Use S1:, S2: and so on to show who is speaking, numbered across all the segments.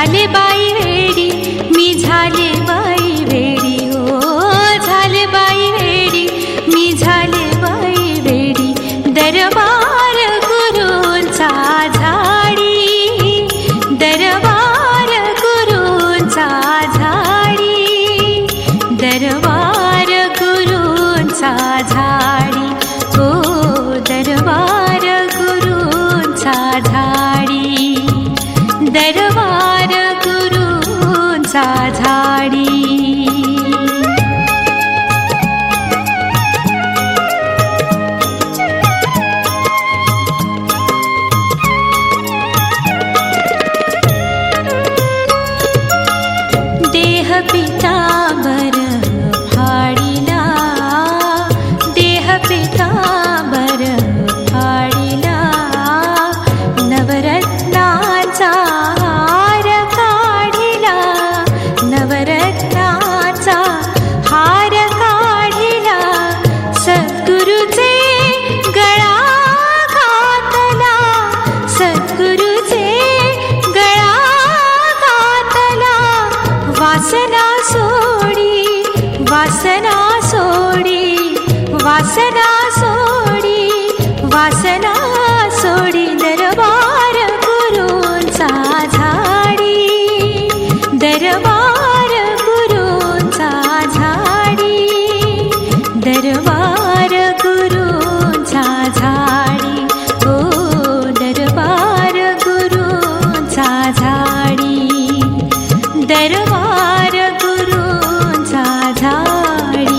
S1: झाले बाई वेडी, मी झाले बाई वेडी, हो झाले बाई वेडी, मी झाले बाई वेडी. दरबार गुरूंचा झाडी, दरबार गुरूंचा झाडी, दरबार गुरूंचा झाडी, हो दरबार गुरूंचा झाडी, दरबार गुरूंचा झाडी. देह पितांबर फाडिला, देह पितांबर फाडिला, नवरत्नाचा हार काढिला, नवरत्नाचा हार काढिला, सद्गुरूचे गळा घातला, सद्गुरूचे गळा घातला. वासना सोडी, वासना सोडी, वासना सोडी, वासना सोडी, दरबार गुरूंचा झाडी, दरबार गुरूंचा झाडी, दरबार गुरूंचा झाडी, हो दरबार गुरूंचा झाडी, दरबार गुरूंचा झाडी.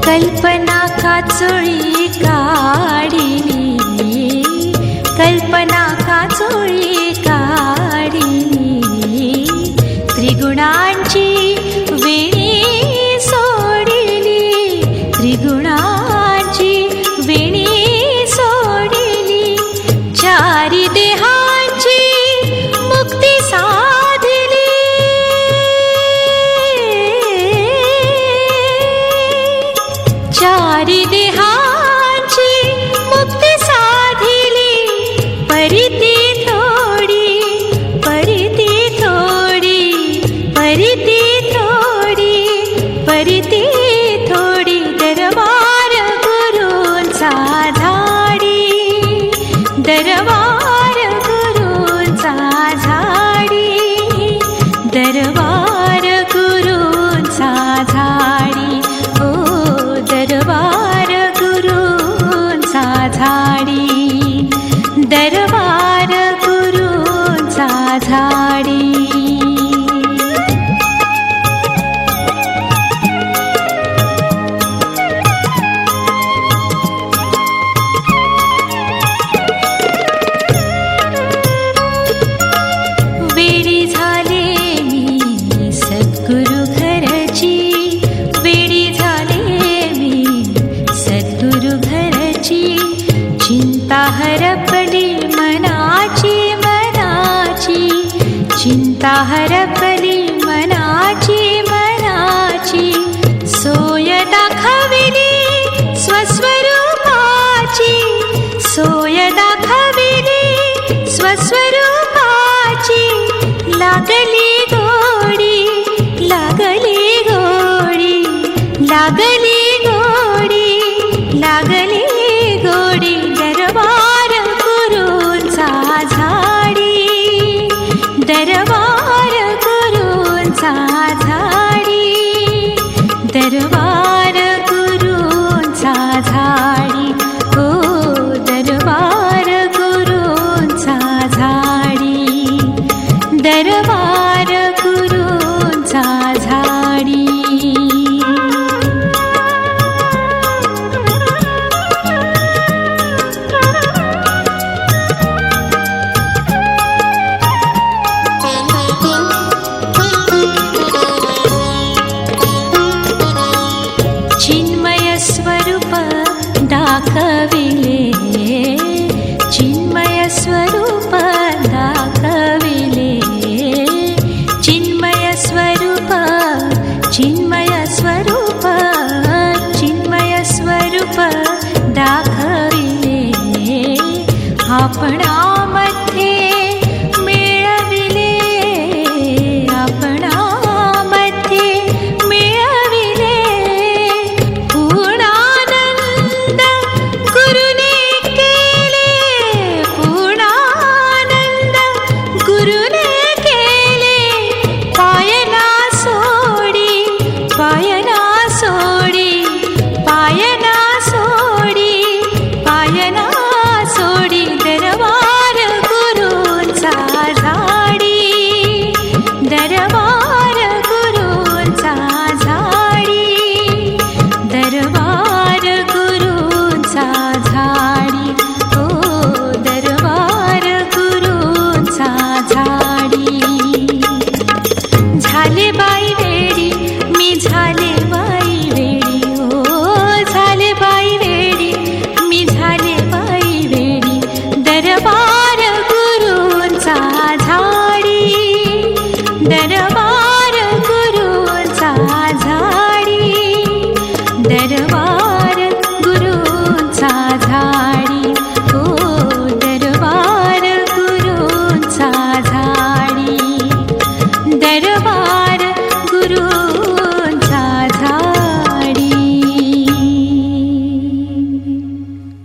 S1: कल्पना काचोळी काढिली, कल्पना काचोळी काढिली, त्रिगुणांची वेणी सोडिली, त्रिगुणांची वेणी सोडिली, चारी देहांची मुक्ती साधिली, चारी देहांची मुक्ती साधिली, परिती थोडी, परिती थोडी, परिती थोडी, परिती थोडी, दरबार गुरूंचा झाडी, दरबार गुरूंचा झाडी, दरबार गुरूंचा झाडी, हो दरबार गुरूंचा झाडी, दरबार गुरूंचा झाडी. वेडी झाले मी सद्गुरु घरची, वेडी झाले मी सद्गुरु घरची, चिंता हरपली मनाची, मनाची, चिंता हरपली मनाची, मनाची, सोय दाखविली स्वस्वरूपाची, सोय दाखविली स्वस्वरूपाची, लागली गोडी, लागली गोडी, लागली गोडी, लागली गोडी, दरबार गुरूंचा झाडी, दरबार गुरूंचा झाडी, दरबार गुरूंचा झाडी, हो दरबार गुरूंचा झाडी, दरबार गुरूंचा झाडी. आपणा